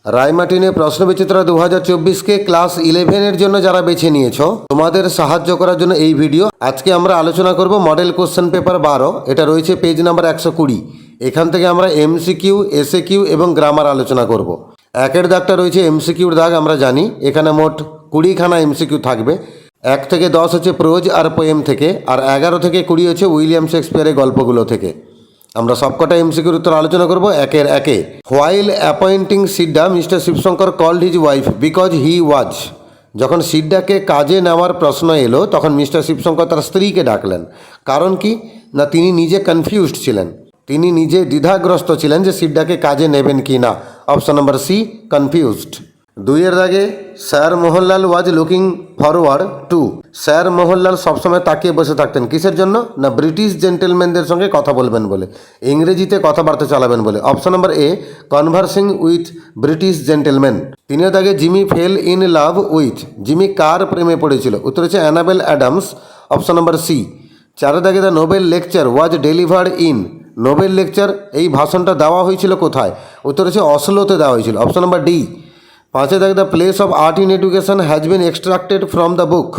রায়মার্টিনে প্রশ্নবিচিত্রা 2024কে class 11-এর জন্য যারা বেছে নিয়েছো, তোমাদের সাহায্য করার জন্য এই ভিডিও। আজকে আমরা আলোচনা করব মডেল কোশ্চেন পেপার 12। এটা রয়েছে পেজ নাম্বার 120। এখান থেকে আমরা এমসিকিউ, এসএকিউ এবং গ্রামার আলোচনা করব। একের দাগটা রয়েছে এমসিকিউর দাগ, আমরা জানি এখানে মোট 20খানা এমসিকিউ থাকবে। 1 থেকে 10 হচ্ছে প্রোজ আর পোয়েম থেকে, আর 11 থেকে 20 হচ্ছে উইলিয়াম শেক্সপিয়ারের গল্পগুলো থেকে। আমরা সবকটা এমসিকিউর উত্তর আলোচনা করব একের একে। While appointing Sidda mister Shivashankar called his wife because he was. যখন সিডাকে কাজে নেওয়ার প্রশ্ন এলো তখন মিস্টার শিবশঙ্কর তার স্ত্রীকে ডাকলেন। কারণ কি না, তিনি নিজে কনফিউজড ছিলেন, তিনি নিজে দ্বিধাগ্রস্ত ছিলেন যে সিডাকে কাজে নেবেন কি না। Option number C, confused. 2-এর দাগে sir Mohanlal was looking forward to. Sir Mohanlal সবসময় তাকিয়ে বসে থাকতেন কিসের জন্য না, ব্রিটিশ জেন্টেলম্যানদের সঙ্গে কথা বলবেন বলে, ইংরেজিতে কথাবার্তা চালাবেন বলে। Option number A, conversing with British gentleman. 3-এর দাগে Jimmy fell in love with. Jimmy কার প্রেমে পড়েছিল? উত্তর হচ্ছে Annabel Adams. Option number C. 4-এর দাগে the Nobel lecture was delivered in. Nobel lecture, এই ভাষণটা দেওয়া হয়েছিল কোথায়? উত্তর হচ্ছে অসলোতে দেওয়া হয়েছিল। Option number D. 5-এ দাগে the place of art in education has been extracted from the book.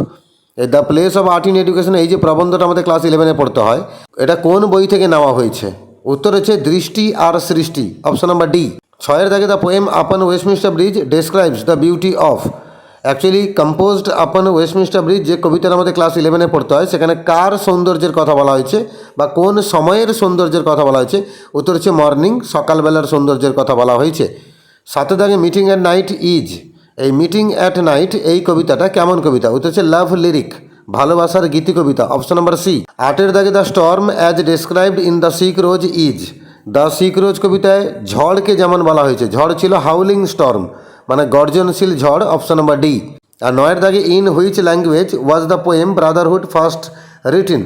এই the place of art in education, এই যে প্রবন্ধটা আমাদের ক্লাস 11-এ পড়তে হয়, এটা কোন বই থেকে নেওয়া হয়েছে? উত্তর হচ্ছে দৃষ্টি আর সৃষ্টি। Option number D. 6-এর দাগে the poem upon Westminster Bridge describes the beauty of. Actually composed upon Westminster Bridge যে কবিতার আমাদের ক্লাস 11-এ পড়তে হয়, সেখানে কার সৌন্দর্যের কথা বলা হয়েছে বা কোন সময়ের সৌন্দর্যের কথা বলা হয়েছে? উত্তর হচ্ছে মর্নিং, সকালবেলার সৌন্দর্যের কথা বলা হয়েছে। 7-এর দাগে মিটিং অ্যাট নাইট ইজ। এই মিটিং অ্যাট নাইট এই কবিতাটা কেমন কবিতা? উত্তর হচ্ছে লাভ লিরিক, ভালোবাসার গীতি কবিতা। Option number C. 8-এর দাগে the storm as described in the sick rose is. The sick rose কবিতায় ঝড়কে যেমন বলা হয়েছে, ঝড় ছিল হাউলিং স্টর্ম, মানে গর্জনশীল ঝড়। Option number D. আর 9-এর দাগে in which language was the poem brotherhood first written.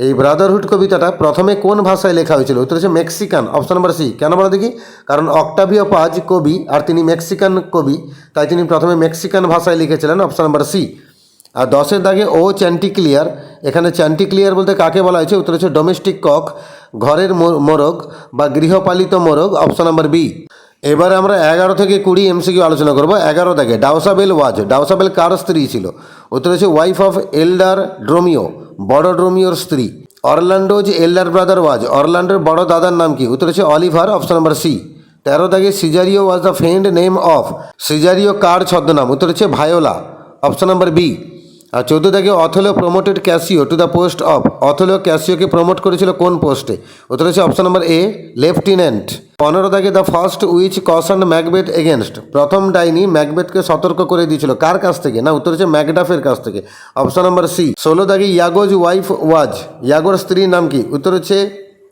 এই ব্রাদারহুড কবিতাটা প্রথমে কোন ভাষায় লেখা হয়েছিল? উত্তর হচ্ছে মেক্সিকান। Option number C. কেন বলা দেখি? কারণ অক্টাভিও পাজ কবি আর তিনি মেক্সিকান কবি, তাই তিনি প্রথমে মেক্সিকান ভাষায় লিখেছিলেন। Option number C. আর 10-এর দাগে ও চ্যান্টিক্লিয়ার, এখানে চ্যান্টিক্লিয়ার বলতে কাকে বলা হয়েছে? উত্তর হচ্ছে ডোমেস্টিক কক, ঘরের মোরগ বা গৃহপালিত মোরগ। Option number B. এবারে আমরা 11 থেকে 20 এমসিকিউ আলোচনা করব। 11 দাগে ডাউসাবেল ওয়াজ, ডাউসাবেল কার স্ত্রী ছিল? উত্তর হচ্ছে ওয়াইফ অফ এল্ডার ড্রোমিও, বড় ড্রোমিওর স্ত্রী। অরল্যান্ডোজ এল্ডার ব্রাদার ওয়াজ, অরল্যান্ডোর বড় দাদার নাম কি? উত্তর হচ্ছে অলিভার। Option number C. 13 দাগে Cesario was the friend name of. Cesario কার ছদ্মনাম? উত্তর হচ্ছে ভায়োলা। Option number B. আর 14 দাগে Othello promoted Cassio to the post of. Othello ক্যাসিওকে প্রমোট করেছিল কোন পোস্টে? উত্তর হচ্ছে অপশন নাম্বার এ, লেফটেন্যান্ট। 15 দাগে the first which caution Macbeth against. প্রথম ডাইনি ম্যাকবেথকে সতর্ক করে দিয়েছিল কার কাছ থেকে? না, উত্তর হচ্ছে ম্যাকডাফের কাছ থেকে। Option number C. 16 দাগে ইয়াগোজ ওয়াইফ ওয়াজ, ইয়াগোর স্ত্রীর নাম কি? উত্তর হচ্ছে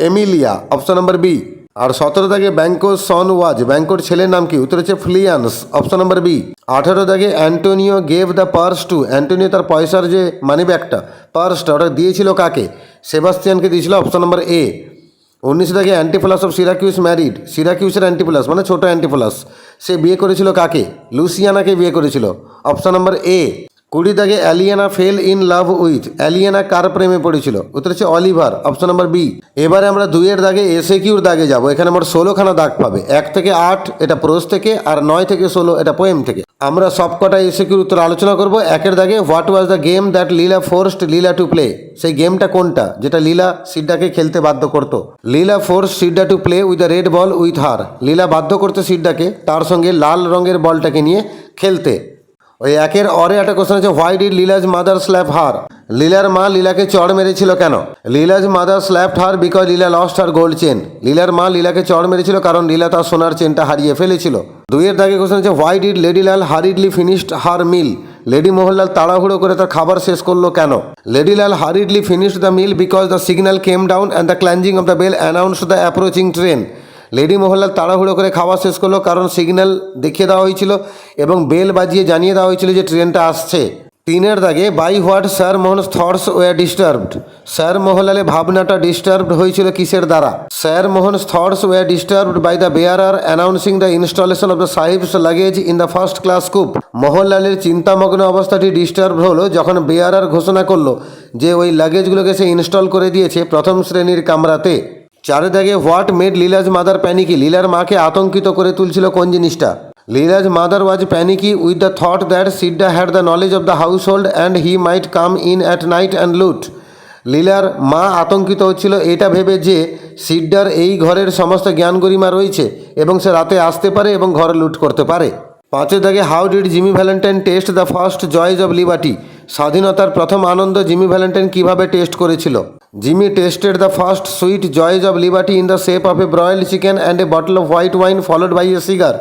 এমিলিয়া। Option number B. আর 17 দাগে ব্যাঙ্কোর সন ওয়াজ, ব্যাঙ্কোর ছেলের নাম কি? উত্তর হচ্ছে ফ্লিয়ান্স। Option number B. 18 দাগে Antonio gave the purse to. Antonio তার পয়সার যে মানি ব্যাগটা, পার্সটা, ওটা দিয়েছিল কাকে? সেবাস্টিয়ানকে দিয়েছিল। Option number A. 19 দাগে অ্যান্টিফোলাস অফ সিরাকিউস ম্যারিড। সিরাকিউসের অ্যান্টিফোলাস মানে ছোট অ্যান্টিফোলাস, সে বিয়ে করেছিল কাকে? লুসিয়ানাকে বিয়ে করেছিল। অপশন নাম্বার এ। 20 দাগে অ্যালিয়েনা ফেল ইন লাভ উইথ। অ্যালিয়েনা কার প্রেমে পড়েছিল? উত্তর হচ্ছে অলিভার। Option number B. এবারে আমরা 2-এর দাগে এসএকিউর দাগে যাব। এখানে মোট 16খানা দাগ পাবে। 1 থেকে 8 এটা প্রোজ থেকে, আর 9 থেকে 16 এটা পোয়েম থেকে। আমরা সবকটা এসএকিউর উত্তর আলোচনা করব। 1-এর দাগে what was the game that Leela forced Leela to play. সেই গেমটা কোনটা যেটা লীলা সিডাকে খেলতে বাধ্য করতো? Leela force Sidda to play with the red ball with her. Leela বাধ্য করতে সিডাকে তার সঙ্গে লাল রঙের বলটাকে নিয়ে খেলতে। ওই 1-এর অরে একটা কোশ্চেন আছে, why did Leela's mother slap her. লীলার মা লীলাকে চড় মেরেছিল কেন? Leela's mother slapped her because Leela lost her gold chain. লীলার মা লীলাকে চড় মেরেছিল কারণ লীলা তার সোনার চেনটা হারিয়ে ফেলেছিল। 2-এর দাগে কোশ্চেন আছে, why did lady Lal hurriedly finished her meal. Lady Mohanlal তাড়াহুড়ো করে তার খাবার শেষ করলো কেন? Lady Lal hurriedly finished the meal because the signal came down and the clanging of the bell announced the approaching train. Lady Mohanlal তাড়াহুড়ো করে খাওয়া শেষ করলো কারণ সিগন্যাল দেখিয়ে দেওয়া হয়েছিল এবং বেল বাজিয়ে জানিয়ে দেওয়া হয়েছিল যে ট্রেনটা আসছে। 3-এর দাগে by what sir Mohan's thoughts were disturbed. Sir মোহনলালের ভাবনাটা ডিস্টার্বড হয়েছিল কিসের দ্বারা? Sir Mohan's thoughts were disturbed by the bearer announcing the installation of the sahib's luggage in the first class coupe. মোহনলালের চিন্তামগ্ন অবস্থাটি ডিস্টার্ব হলো যখন বেয়ারার ঘোষণা করলো যে ওই লাগেজগুলোকে সে ইনস্টল করে দিয়েছে প্রথম শ্রেণীর কামরাতে। 4-এর দাগে what made Leela's mother panicky. লীলার মাকে আতঙ্কিত করে তুলছিল কোন জিনিসটা? Leela's mother was panicky with the thought that Sidda had the knowledge of the household and he might come in at night and loot. লীলার মা আতঙ্কিত হচ্ছিল এটা ভেবে যে সিডার এই ঘরের সমস্ত জ্ঞান গরিমা রয়েছে এবং সে রাতে আসতে পারে এবং ঘর লুট করতে পারে। পাঁচের দাগে how did Jimmy Valentine taste the first joys of liberty. স্বাধীনতার প্রথম আনন্দ জিমি ভ্যালেন্টাইন কীভাবে টেস্ট করেছিল? Jimmy tested the first sweet joys of liberty in the shape of a broiled chicken and a bottle of white wine followed by a cigar.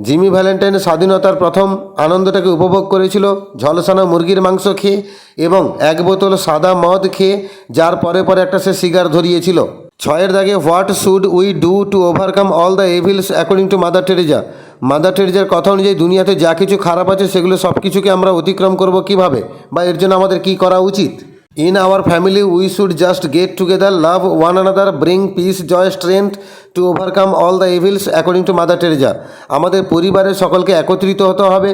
Jimmy Valentine স্বাধীনতার প্রথম আনন্দটাকে উপভোগ করেছিল ঝলসানো মুরগির মাংস খেয়ে এবং এক বোতল সাদা মদ খেয়ে, যার পরে পরে একটা সে সিগার ধরিয়েছিল। ছয়ের দাগে what should we do to overcome all the evils according to Mother Teresa. Mother টেরেজার কথা অনুযায়ী দুনিয়াতে যা কিছু খারাপ আছে সেগুলো সব কিছুকে আমরা অতিক্রম করব কিভাবে, বা এর জন্য আমাদের কী করা উচিত? In our family, we should just get together, love one another, bring peace, joy, strength to overcome all the evils according to Mother Teresa. আমাদের পরিবারের সকলকে একত্রিত হতে হবে,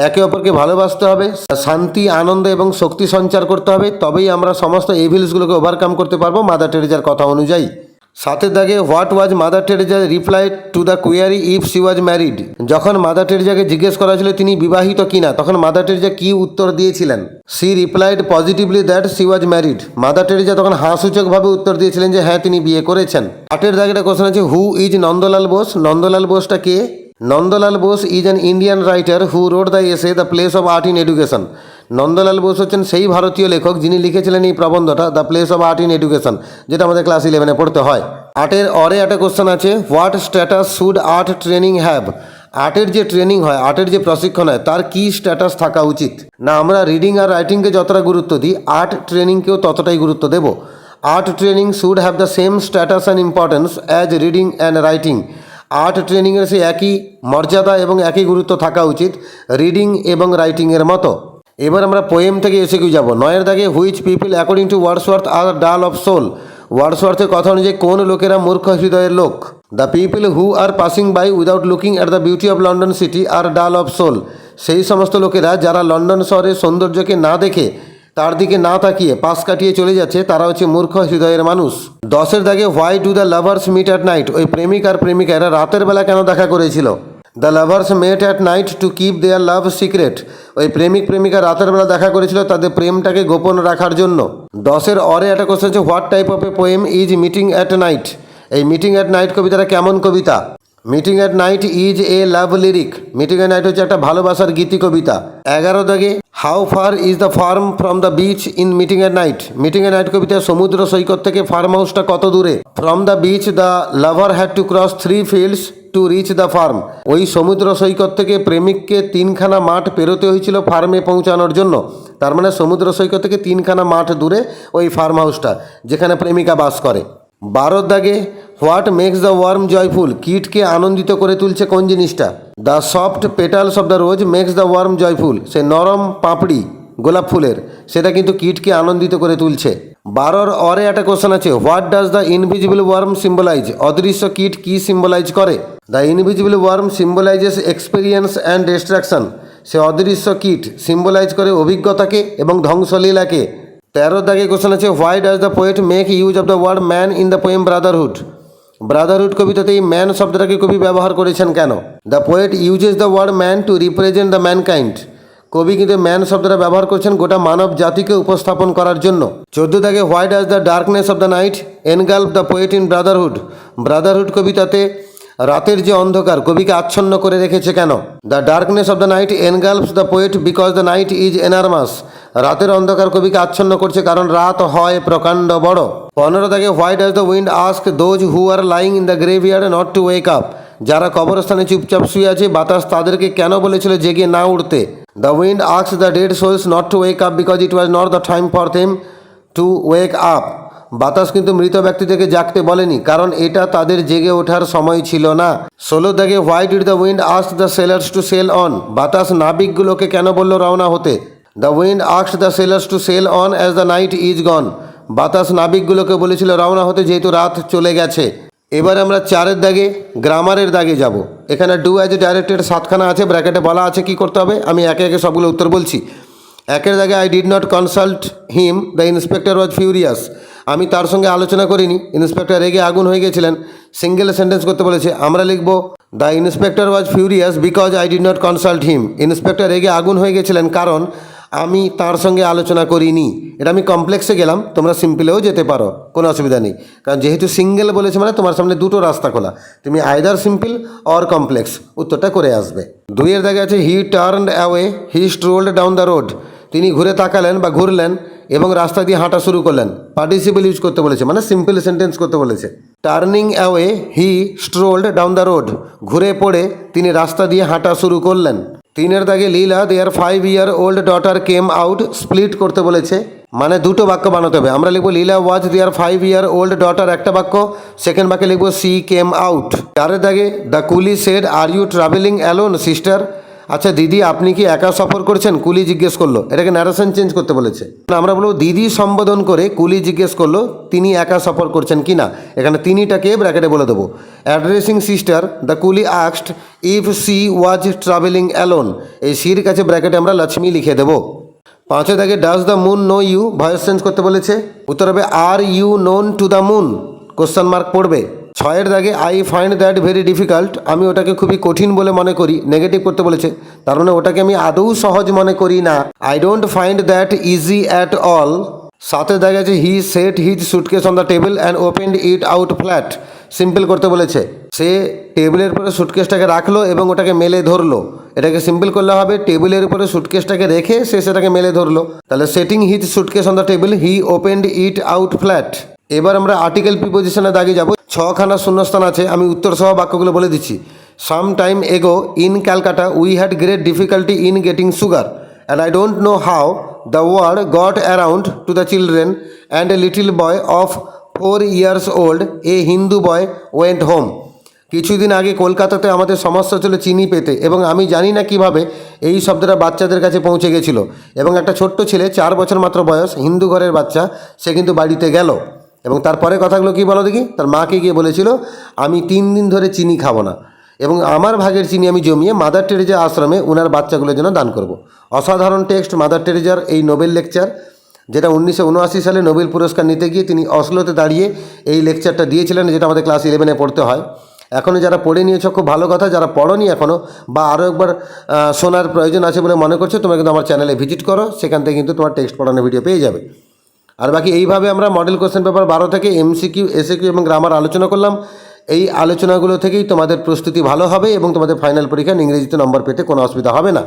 একে অপরকে ভালোবাসতে হবে, শান্তি, আনন্দ এবং শক্তি সঞ্চার করতে হবে, তবেই আমরা সমস্ত এভিলসগুলোকে ওভারকাম করতে পারবো মাদার টেরেজার কথা অনুযায়ী। সাথের দাগে what was Mother Teresa reply to the query if she was married. যখন মাদার টেরেজাকে জিজ্ঞেস করা ছিল তিনি বিবাহিত কিনা, তখন মাদার টেরেজা কী উত্তর দিয়েছিলেন? She replied positively that she was married. Mother Teresa তখন হাসূচকভাবে উত্তর দিয়েছিলেন যে হ্যাঁ তিনি বিয়ে করেছেন। আটের দাগে একটা কোশ্চেন আছে, হু ইজ নন্দলাল বোস। নন্দলাল বোসটা কে? Nandalal Bose is an Indian writer who wrote the essay the place of art in education. Nandalal Bose হচ্ছেন সেই ভারতীয় লেখক যিনি লিখেছিলেন এই প্রবন্ধটা the place of art in education, যেটা আমাদের ক্লাস 11-এ পড়তে হয়। আটের অরে একটা কোশ্চেন আছে, what status should art training have. আর্টের যে ট্রেনিং হয়, আর্টের যে প্রশিক্ষণ হয়, তার কী স্ট্যাটাস থাকা উচিত? না আমরা রিডিং আর রাইটিংকে যতটা গুরুত্ব দিই, আর্ট ট্রেনিংকেও ততটাই গুরুত্ব দেব। Art training should have the same status and importance as reading and writing. Art ট্রেনিংয়ের সে একই মর্যাদা এবং একই গুরুত্ব থাকা উচিত রিডিং এবং রাইটিংয়ের মতো। এবার আমরা পোয়েম থেকে এসে কেউ যাবো। নয়ের দাগে which people according to Wordsworth are dull of soul. ওয়ার্ডসওয়ার্থের কথা অনুযায়ী কোন লোকেরা মূর্খ হৃদয়ের লোক? The people who are passing by without looking at the beauty of London city are dull of soul. সেই সমস্ত লোকেরা যারা লন্ডন শহরের সৌন্দর্যকে না দেখে, তার দিকে না তাকিয়ে পাশ কাটিয়ে চলে যাচ্ছে, তারা হচ্ছে মূর্খ হৃদয়ের মানুষ। দশের দাগে why do the lovers meet at night. ওই প্রেমিক আর প্রেমিকা এরা রাতের বেলা কেন দেখা করেছিল? The lovers mate at night to keep there love secret. ওই প্রেমিক প্রেমিকা রাতের বেলা দেখা করেছিল তাদের প্রেমটাকে গোপন রাখার জন্য। দশের অরে একটা কোশ্চেন আছে, what type of a poem is meeting at night. এই মিটিং অ্যাট নাইট কবিতাটা কেমন কবিতা? Meeting at night is a love lyric. Meeting at night হচ্ছে একটা ভালোবাসার গীতি কবিতা। 11 দাগে how far is the farm from the beach in meeting at night. Meeting at night কবিতায় সমুদ্র সৈকত থেকে ফার্ম হাউসটা কত দূরে? From the beach the lover had to cross 3 fields to reach the farm. ওই সমুদ্র সৈকত থেকে প্রেমিককে 3খানা মাঠ পেরোতে হয়েছিল ফার্মে পৌঁছানোর জন্য। তার মানে সমুদ্র সৈকত থেকে 3খানা মাঠ দূরে ওই ফার্ম হাউসটা, যেখানে প্রেমিকা বাস করে। 12 দাগে what makes the worm joyful. কীটকে আনন্দিত করে তুলছে কোন জিনিসটা? The soft petals of the rose makes the worm joyful. সে নরম পাপড়ি গোলাপ ফুলের, সেটা কিন্তু কীটকে আনন্দিত করে তুলছে। 12-র অরে একটা কোশ্চেন আছে, what does the invisible worm symbolise. অদৃশ্য কীট কী সিম্বলাইজ করে? The invisible worm symbolises experience and destruction. সে অদৃশ্য কীট সিম্বলাইজ করে অভিজ্ঞতাকে এবং ধ্বংসলীলাকে। 13 দাগে কোশ্চেন আছে, why does the poet make use of the word man in the poem brotherhood. Brotherhood কবিতাতে এই ম্যান শব্দটাকে কবি ব্যবহার করেছেন কেন? The poet uses the word man to represent the mankind. কবি কিন্তু ম্যান শব্দটা ব্যবহার করছেন গোটা মানব জাতিকে উপস্থাপন করার জন্য। 14 দাগে why does the darkness of the night engulf the poet in brotherhood. Brotherhood কবিতাতে রাতের যে অন্ধকার কবিকে আচ্ছন্ন করে রেখেছে কেন? The darkness of the night engulfs the poet because the night is enormous. রাতের অন্ধকার কবিকে আচ্ছন্ন করছে কারণ রাত হয় প্রকাণ্ড বড়। 15 থেকে why does the wind ask those who are lying in the graveyard not to wake up. যারা কবরস্থানে চুপচাপ শুয়ে আছে বাতাস তাদেরকে কেন বলেছিল জেগে না উঠতে? The wind ask the dead souls not to wake up because it was not the time for them to wake up. বাতাস কিন্তু মৃত ব্যক্তিদেরকে জাগতে বলেনি, কারণ এটা তাদের জেগে ওঠার সময় ছিল না। 16 দাগে why did the wind ask the sailors to sail on. বাতাস নাবিকগুলোকে কেন বলল রওনা হতে? The wind asked the sailors to sail on as the night is gone. বাতাস নাবিকগুলোকে বলেছিল রওনা হতে যেহেতু রাত চলে গেছে। এবার আমরা 4 দাগে গ্রামারের দাগে যাব। এখানে ডু অ্যাজ ডাইরেক্টেড 7খানা আছে, ব্র্যাকেটে বলা আছে কি করতে হবে। আমি একে একে সবগুলো উত্তর বলছি। 1 দাগে I did not consult him, the inspector was furious. আমি তার সঙ্গে আলোচনা করিনি, ইন্সপেক্টর রেগে আগুন হয়ে গেছিলেন। সিঙ্গেল সেন্টেন্স করতে বলেছে। আমরা লিখব the inspector was furious because I did not consult him. Inspector রেগে আগুন হয়ে গেছিলেন কারণ আমি তার সঙ্গে আলোচনা করিনি। এটা আমি কমপ্লেক্সে গেলাম, তোমরা সিম্পলেও যেতে পারো, কোনো অসুবিধা নেই। কারণ যেহেতু সিঙ্গেল বলেছে মানে তোমার সামনে দুটো রাস্তা খোলা, তুমি আইদার সিম্পল অর কমপ্লেক্স উত্তরটা করে আসবে। 2 দাগে আছে he turned away he strolled down the road. তিনি ঘুরে তাকালেন বা ঘুরলেন এবং রাস্তা দিয়ে হাঁটা শুরু করলেন। পার্টিসিপল ইউজ করতে বলেছে মানে সিম্পল সেন্টেন্স করতে বলেছে। Turning away he strolled down the road, ঘুরে পড়ে তিনি রাস্তা দিয়ে হাঁটা শুরু করলেন। 3 দাগে লীলা দেয়ার 5-year-old daughter came out, split করতে বলেছে মানে দুটো বাক্য বানাতে হবে। আমরা লিখবো লীলা ওয়াজ দেয়ার 5-year-old ডটার একটা বাক্য, সেকেন্ড বাক্যে লিখবো সি কেম আউট। 4 দাগে the coolie said are you travelling alone sister. আচ্ছা দিদি আপনি কি একা সফর করছেন, কুলি জিজ্ঞেস করলো, এটাকে ন্যারেশন চেঞ্জ করতে বলেছে। আমরা বলবো দিদি সম্বোধন করে কুলি জিজ্ঞেস করলো তিনি একা সফর করছেন কি না, এখানে তিনিটাকে ব্র্যাকেটে বলে দেবো। অ্যাড্রেসিং সিস্টার দ্য কুলি asked if C was travelling alone, এই সির কাছে ব্র্যাকেটে আমরা লক্ষ্মী লিখে দেবো। 5 দাগে does the moon know you, voice change করতে বলেছে, উত্তর হবে are you known to the moon, question mark পড়বে। 6 দাগে I find that very difficult, আমি ওটাকে খুবই কঠিন বলে মনে করি, নেগেটিভ করতে বলেছে, তার মানে ওটাকে আমি আদৌ সহজ মনে করি না। I don't find that easy at all. 7 দাগে আছে he set his suitcase on the table and opened it out flat, simple করতে বলেছে, সে টেবিলের উপরে সুটকেসটাকে রাখলো এবং ওটাকে মেলে ধরলো। এটাকে সিম্পল করলে হবে টেবিলের উপরে সুটকেসটাকে রেখে সে সেটাকে মেলে ধরলো, তাহলে setting his suitcase on the table he opened it out flat. এবার আমরা আর্টিকেল প্রিপোজিশনে দাগে যাব। 6খানা শূন্যস্থান আছে, আমি উত্তর সহ বাক্যগুলো বলে দিচ্ছি। Some time ago in Calcutta we had great difficulty in getting sugar and I don't know how the word got around to the children and a little boy of 4 years old a Hindu boy went home. কিছুদিন আগে কলকাতাতে আমাদের সমস্যা ছিল চিনি পেতে এবং আমি জানি না কিভাবে এই শব্দটা বাচ্চাদের কাছে পৌঁছে গেছিল এবং একটা ছোট্ট ছেলে 4 বছর মাত্র বয়স, হিন্দু ঘরের বাচ্চা, সে কিন্তু বাড়িতে গেল এবং তারপরে কথাগুলো কি বলো দেখি, তার মাকে গিয়ে বলেছিল আমি 3 দিন ধরে চিনি খাবো না এবং আমার ভাগের চিনি আমি জমিয়ে মাদার টেরেজা আশ্রমে ওনার বাচ্চাগুলোর জন্য দান করব। অসাধারণ টেক্সট মাদার টেরেজার এই নোবেল লেকচার, যেটা 1979 সালে নোবেল পুরস্কার নিতে গিয়ে তিনি অসলোতে দাঁড়িয়ে এই লেকচারটা দিয়েছিলেন, যেটা আমাদের ক্লাস 11-এ পড়তে হয়। এখনও যারা পড়ে নিয়েছো খুব ভালো কথা, যারা পড়োনি এখনও বা আরও একবার শোনার প্রয়োজন আছে বলে মনে করছো, তোমরা কিন্তু আমার চ্যানেলে ভিজিট করো, সেখান থেকে কিন্তু তোমার টেক্সট পড়ানো ভিডিও পেয়ে যাবে। আর বাকি এইভাবে আমরা মডেল কোশ্চেন পেপার 12 থেকে এমসিকিউ, এসএকিউ এবং গ্রামার আলোচনা করলাম। এই আলোচনাগুলো থেকেই তোমাদের প্রস্তুতি ভালো হবে এবং তোমাদের ফাইনাল পরীক্ষায় ইংরেজিতে নম্বর পেতে কোনো অসুবিধা হবে না।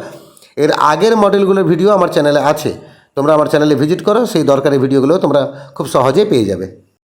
এর আগের মডেলগুলোর ভিডিও আমার চ্যানেলে আছে, তোমরা আমার চ্যানেলে ভিজিট করো, সেই দরকারি ভিডিওগুলো তোমরা খুব সহজেই পেয়ে যাবে।